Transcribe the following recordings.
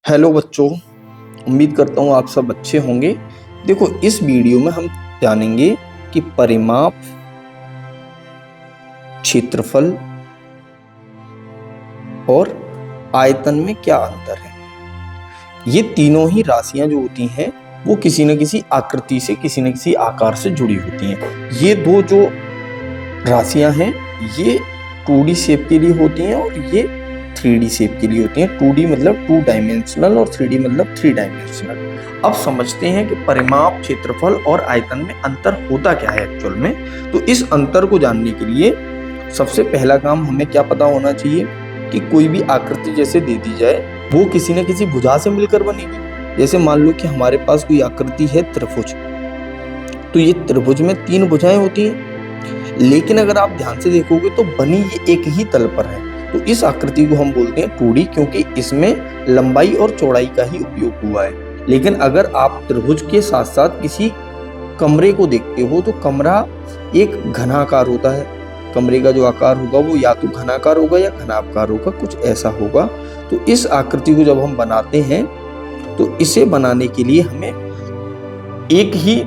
Hello बच्चों, उम्मीद करता हूँ आप सब अच्छे होंगे। देखो, इस वीडियो में हम जानेंगे कि परिमाप, क्षेत्रफल और आयतन में क्या अंतर है। ये तीनों ही राशियां जो होती हैं वो किसी न किसी आकृति से, किसी न किसी आकार से जुड़ी होती हैं। ये दो जो राशियां हैं ये 2D शेप के लिए होती हैं और ये 3D शेप के लिए होती हैं। 2D मतलब 2 डायमेंशनल और 3D मतलब 3 डायमेंशनल। अब समझते हैं कि परिमाप, क्षेत्रफल और आयतन में अंतर होता क्या है एक्चुअल में। तो इस अंतर को जानने के लिए सबसे पहला काम हमें क्या पता होना चाहिए कि कोई भी आकृति जैसे दे दी जाए वो किसी न किसी भुजा से मिलकर बनेगी। जैसे मान लो कि हमारे पास कोई आकृति है त्रिभुज, तो ये त्रिभुज में 3 भुजाएं होती हैं, लेकिन अगर आप ध्यान से देखोगे तो बनी ये एक ही तल पर है। तो इस आकृति को हम बोलते हैं 2D, क्योंकि इसमें लंबाई और चौड़ाई का ही उपयोग हुआ है। लेकिन अगर आप त्रिभुज के साथ साथ किसी कमरे को देखते हो तो कमरा एक घनाकार होता है। कमरे का जो आकार होगा वो या तो घनाकार होगा या घनाकार होगा, कुछ ऐसा होगा। तो इस आकृति को जब हम बनाते हैं तो इसे बनाने के लिए हमें एक ही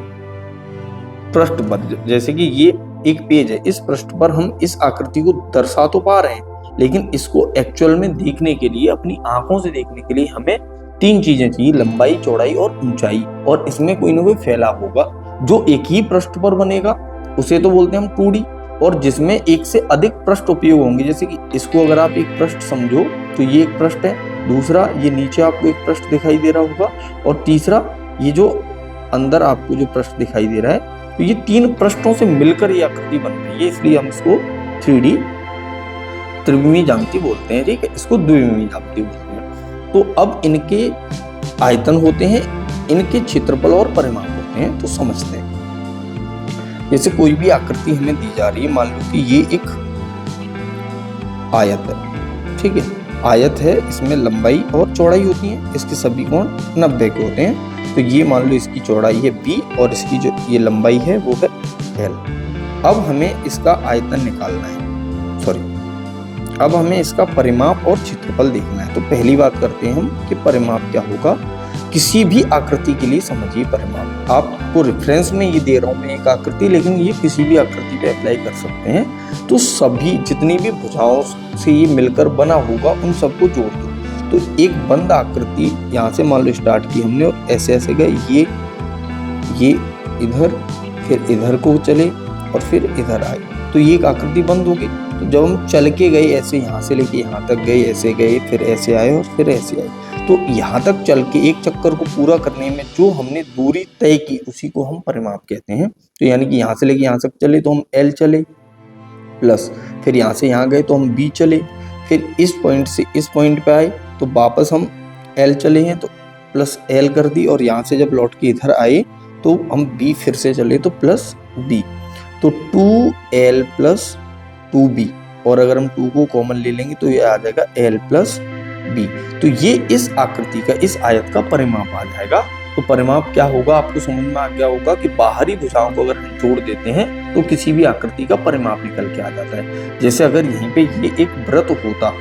पृष्ठ पर, जैसे कि ये एक पेज है, इस पृष्ठ पर हम इस आकृति को दर्शा तो पा रहे हैं, लेकिन इसको एक्चुअल में देखने के लिए, अपनी आंखों से देखने के लिए हमें 3 चीजें चाहिए: लंबाई, चौड़ाई और ऊंचाई। और इसमें कोई ना कोई फैलाव होगा जो एक ही पृष्ठ पर बनेगा, उसे तो बोलते हैं हम 2D। और जिसमें एक से अधिक पृष्ठ उपयोग होंगे, जैसे कि इसको अगर आप एक पृष्ठ समझो तो ये एक पृष्ठ है, दूसरा ये नीचे आपको एक पृष्ठ दिखाई दे रहा होगा, और तीसरा ये जो अंदर आपको जो पृष्ठ दिखाई दे रहा है। तो ये 3 पृष्ठों से मिलकर ये आकृति बन रही है, इसलिए हम इसको 3D त्रिविमीय ज्यामिति बोलते हैं। ठीक है, इसको द्विविमीय ज्यामिति बोलते हैं। तो अब इनके आयतन होते हैं, इनके क्षेत्रफल और परिमाप होते हैं। तो समझते हैं, जैसे कोई भी आकृति हमें दी जा रही है, मान लो कि ये एक आयत है। ठीक है, आयत है, इसमें लंबाई और चौड़ाई होती है, इसके सभी कोण 90 के होते हैं। तो ये मान लो इसकी चौड़ाई है b और इसकी जो ये लंबाई है वो है l। अब हमें इसका आयतन निकालना है, अब हमें इसका परिमाप और क्षेत्रफल देखना है। तो पहली बात करते हैं हम कि परिमाप क्या होगा। किसी भी आकृति के लिए समझिए परिमाप। आपको रेफरेंस में ये दे रहा हूं मैं एक आकृति, लेकिन ये किसी भी आकृति पे अप्लाई कर सकते हैं। तो सभी जितनी भी भुजाओं से ये मिलकर बना होगा उन सबको जोड़ दो। तो एक बंद आकृति यहाँ से मान लो स्टार्ट की हमने और ऐसे ऐसे गए, ये इधर, फिर इधर को चले और फिर इधर आए, तो ये एक आकृति बंद होगी। तो जब हम चल के गए ऐसे, यहाँ से लेके यहाँ तक गए, ऐसे गए, फिर ऐसे आए और फिर ऐसे आए, तो यहाँ तक चल के एक चक्कर को पूरा करने में जो हमने दूरी तय की उसी को हम परिमाप कहते हैं। तो यानी कि यहाँ से लेके यहाँ तक चले तो हम L चले, प्लस फिर यहाँ से यहाँ गए तो हम B चले, फिर इस पॉइंट से इस पॉइंट पे आए तो वापस हम L चले हैं तो प्लस L कर दी, और यहाँ से जब लौट के इधर आए तो हम B फिर से चले तो प्लस B, तो 2L प्लस 2B, और अगर हम 2 को कॉमन ले लेंगे तो ये आ जाएगा L प्लस B। तो ये इस आकृति का, इस आयत का परिमाप आ जाएगा। तो परिमाप क्या होगा आपको समझ में आ गया होगा कि बाहरी भुजाओं को अगर हम जोड़ देते हैं तो किसी भी आकृति का परिमाप निकल के आ जाता है। जैसे अगर यहीं पे ये एक वृत्त होता,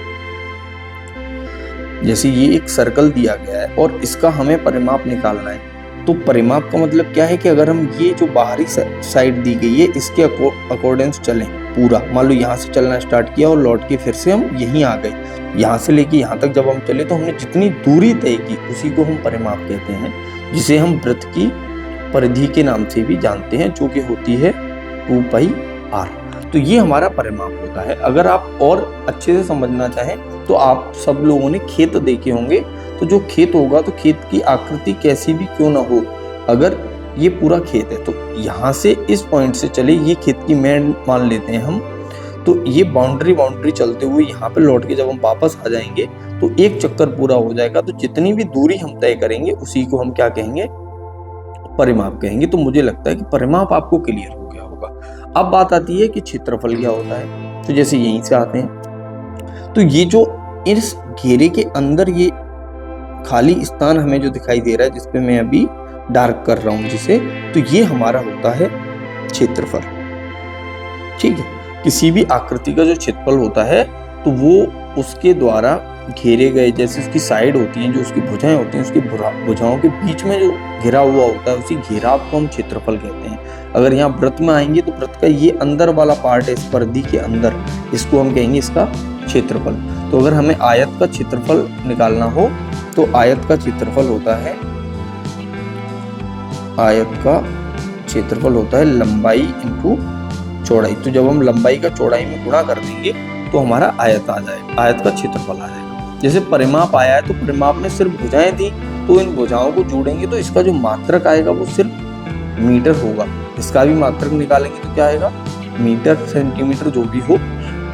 जैसे ये एक सर्कल दिया गया है और इसका हमें परिमाप निकालना है, तो परिमाप का मतलब क्या है कि अगर हम ये जो बाहरी साइड दी गई है इसके अकॉर्डिंग चलें पूरा, मान लो यहाँ से चलना स्टार्ट किया और लौट के फिर से हम यहीं आ गए, यहाँ से लेके यहाँ तक जब हम चले तो हमने जितनी दूरी तय की उसी को हम परिमाप कहते हैं, जिसे हम वृत्त की परिधि के नाम से भी जानते हैं, जो कि होती है 2πr। तो ये हमारा परिमाप होता है। अगर आप और अच्छे से समझना चाहें तो आप सब लोगों ने खेत देखे होंगे, तो जो खेत होगा तो खेत की आकृति कैसी भी क्यों ना हो, अगर ये पूरा खेत है तो यहाँ से इस पॉइंट से चले, ये खेत की मेड़ मान लेते हैं हम, तो ये बाउंड्री चलते हुए यहाँ पे लौट के जब हम वापस आ जाएंगे तो एक चक्कर पूरा हो जाएगा। तो जितनी भी दूरी हम तय करेंगे उसी को हम क्या कहेंगे, परिमाप कहेंगे। तो मुझे लगता है कि परिमाप आपको क्लियर हो गया होगा। अब बात आती है कि क्षेत्रफल क्या होता है। तो जैसे यहीं से आते हैं, तो ये जो इस घेरे के अंदर ये खाली स्थान हमें जो दिखाई दे रहा है, जिसपे मैं अभी डार्क कर रहा हूं जिसे, तो ये हमारा होता है क्षेत्रफल। ठीक है, किसी भी आकृति का जो क्षेत्रफल होता है तो वो उसके द्वारा घेरे गए, जैसे उसकी साइड होती हैं, जो उसकी भुजाएं होती हैं, उसकी भुजाओं के बीच में जो घिरा हुआ होता है उसी घेराव को हम क्षेत्रफल कहते हैं। अगर यहाँ वृत्त में आएंगे तो वृत्त का ये अंदर वाला पार्ट है, इस परिधि के अंदर, इसको हम कहेंगे इसका क्षेत्रफल। तो अगर हमें आयत का क्षेत्रफल निकालना हो तो आयत का क्षेत्रफल होता है, आयत का क्षेत्रफल होता है लंबाई इंटू चौड़ाई। तो जब हम लंबाई का चौड़ाई में गुणा कर देंगे तो हमारा आयत आ जाएगा, आयत का क्षेत्रफल आ जाएगा। जैसे परिमाप आया है तो परिमाप में सिर्फ भुजाएं थी, तो इन भुजाओं को जोड़ेंगे तो इसका जो मात्रक आएगा वो सिर्फ मीटर होगा। इसका भी मात्रक निकालेंगे तो क्या आएगा, मीटर सेंटीमीटर जो भी हो,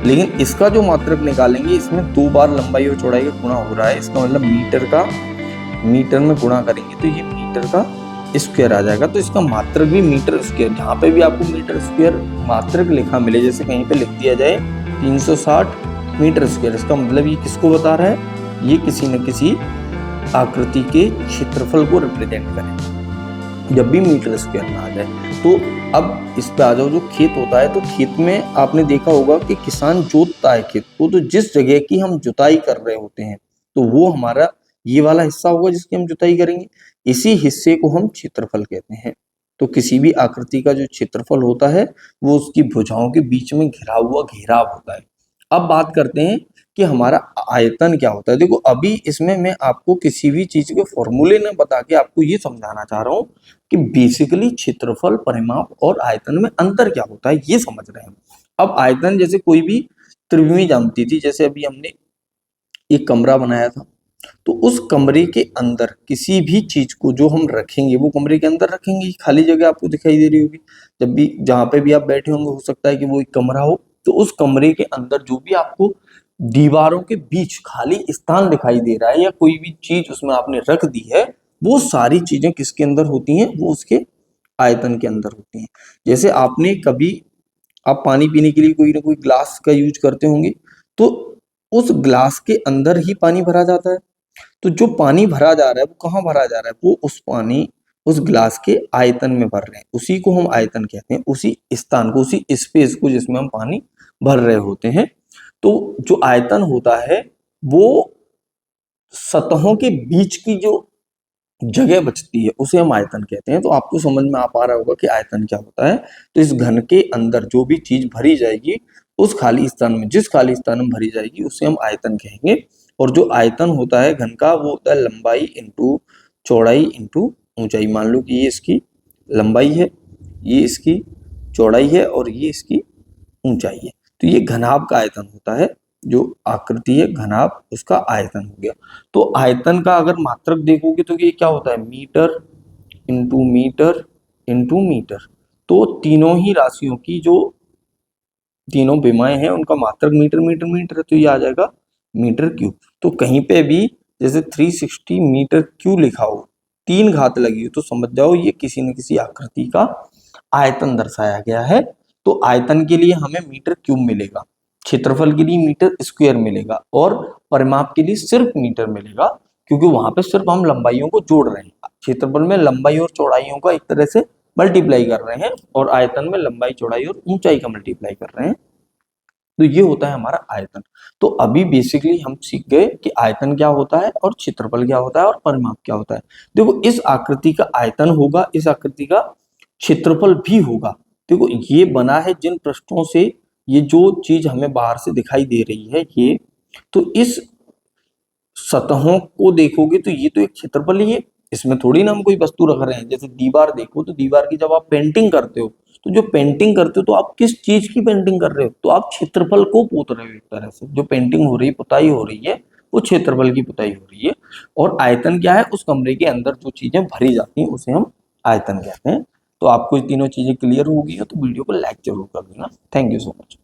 लेकिन इसका जो मात्रक निकालेंगे इसमें 2 बार लंबाई और चौड़ाई का गुणा हो रहा है, इसका मतलब मीटर में गुणा करेंगे तो ये मीटर का स्क्वायर आ जाएगा। तो इसका मात्रक भी मीटर स्क्वायर, जहाँ पे भी आपको मीटर स्क्वायर मात्रक लिखा मिले, जैसे कहीं पे लिख दिया जाए 360 मीटर स्क्वायर, इसका मतलब ये किसको बता रहा है, ये किसी न किसी आकृति के क्षेत्रफल को रिप्रेजेंट करें। जब भी मीटर स्क्वायर में आ जाए तो अब इस पे आ जाओ, जो खेत होता है तो खेत में आपने देखा होगा कि किसान जोतता है खेत को, तो जिस जगह की हम जुताई कर रहे होते हैं तो वो हमारा ये वाला हिस्सा होगा जिसकी हम जुताई करेंगे, इसी हिस्से को हम क्षेत्रफल कहते हैं। तो किसी भी आकृति का जो क्षेत्रफल होता है वो उसकी भुजाओं के बीच में घिरा हुआ घेराव होता है। अब बात करते हैं कि हमारा आयतन क्या होता है। देखो अभी इसमें मैं आपको किसी भी चीज के फॉर्मूले न बता के आपको ये समझाना चाह रहा हूँ कि बेसिकली क्षेत्रफल, परिमाप और आयतन में अंतर क्या होता है, ये समझ रहे हैं। अब आयतन, जैसे कोई भी त्रिविमी ज्यामिति थी, जैसे अभी हमने एक कमरा बनाया था, तो उस कमरे के अंदर किसी भी चीज को जो हम रखेंगे वो कमरे के अंदर रखेंगे, खाली जगह आपको दिखाई दे रही होगी, जब भी जहां पे भी आप बैठे होंगे हो सकता है कि वो एक कमरा हो, तो उस कमरे के अंदर जो भी आपको दीवारों के बीच खाली स्थान दिखाई दे रहा है या कोई भी चीज उसमें आपने रख दी है, वो सारी चीजें किसके अंदर होती हैं, वो उसके आयतन के अंदर होती हैं। जैसे आपने कभी, आप पानी पीने के लिए कोई ना कोई ग्लास का यूज करते होंगे, तो उस ग्लास के अंदर ही पानी भरा जाता है। तो जो पानी भरा जा रहा है वो कहाँ भरा जा रहा है, वो उस पानी उस ग्लास के आयतन में भर रहे हैं, उसी को हम आयतन कहते हैं, उसी स्थान को, उसी स्पेस को जिसमें हम पानी भर रहे होते हैं। तो जो आयतन होता है वो सतहों के बीच की जो जगह बचती है उसे हम आयतन कहते हैं। तो आपको समझ में आ पा रहा होगा कि आयतन क्या होता है। तो इस घन के अंदर जो भी चीज भरी जाएगी उस खाली स्थान में, जिस खाली स्थान में भरी जाएगी उसे हम आयतन कहेंगे। और जो आयतन होता है घन का वो होता है लंबाई इंटू चौड़ाई इंटू ऊंचाई। मान लो कि ये इसकी लंबाई है, ये इसकी चौड़ाई है और ये इसकी ऊंचाई है, तो ये घनाभ का आयतन होता है। जो आकृति है घनाभ, उसका आयतन हो गया। तो आयतन का अगर मात्रक देखोगे तो ये क्या होता है, metre into metre into metre. तो तीनों ही राशियों की जो तीनों विमाएं हैं उनका मात्रक मीटर मीटर मीटर है, तो ये आ जाएगा मीटर क्यूब। तो कहीं पे भी जैसे 360 मीटर क्यूब लिखा हो, 3 घात लगी हो, तो समझ जाओ ये किसी न किसी आकृति का आयतन दर्शाया गया है। तो आयतन के लिए हमें मीटर क्यूब मिलेगा, क्षेत्रफल के लिए मीटर स्क्वायर मिलेगा और परिमाप के लिए सिर्फ मीटर मिलेगा, क्योंकि वहां पे सिर्फ हम लंबाइयों को जोड़ रहे हैं। क्षेत्रफल में लंबाई और चौड़ाइयों का एक तरह से मल्टीप्लाई कर रहे हैं और आयतन में लंबाई, चौड़ाई और ऊंचाई का मल्टीप्लाई कर रहे हैं। तो ये होता है हमारा आयतन। तो अभी बेसिकली हम सीख गए कि आयतन क्या होता है और क्षेत्रफल क्या होता है और परिमाप क्या होता है। देखो इस आकृति का आयतन होगा, इस आकृति का क्षेत्रफल भी होगा। देखो ये बना है जिन पृष्ठों से, ये जो चीज हमें बाहर से दिखाई दे रही है ये, तो इस सतहों को देखोगे तो ये तो एक क्षेत्रफल ही है, इसमें थोड़ी ना हम कोई वस्तु रख रहे हैं। जैसे दीवार देखो, तो दीवार की जब आप पेंटिंग करते हो, तो जो पेंटिंग करते हो तो आप किस चीज की पेंटिंग कर रहे हो, तो आप क्षेत्रफल को पोत रहे हो। एक तरह से जो पेंटिंग हो रही है, पुताई हो रही है, वो क्षेत्रफल की पुताई हो रही है। और आयतन क्या है, उस कमरे के अंदर जो चीजें भरी जाती हैं उसे हम आयतन कहते हैं। तो आपको ये तीनों चीजें क्लियर हो गई हो तो वीडियो को लाइक जरूर कर देना। Thank you so much.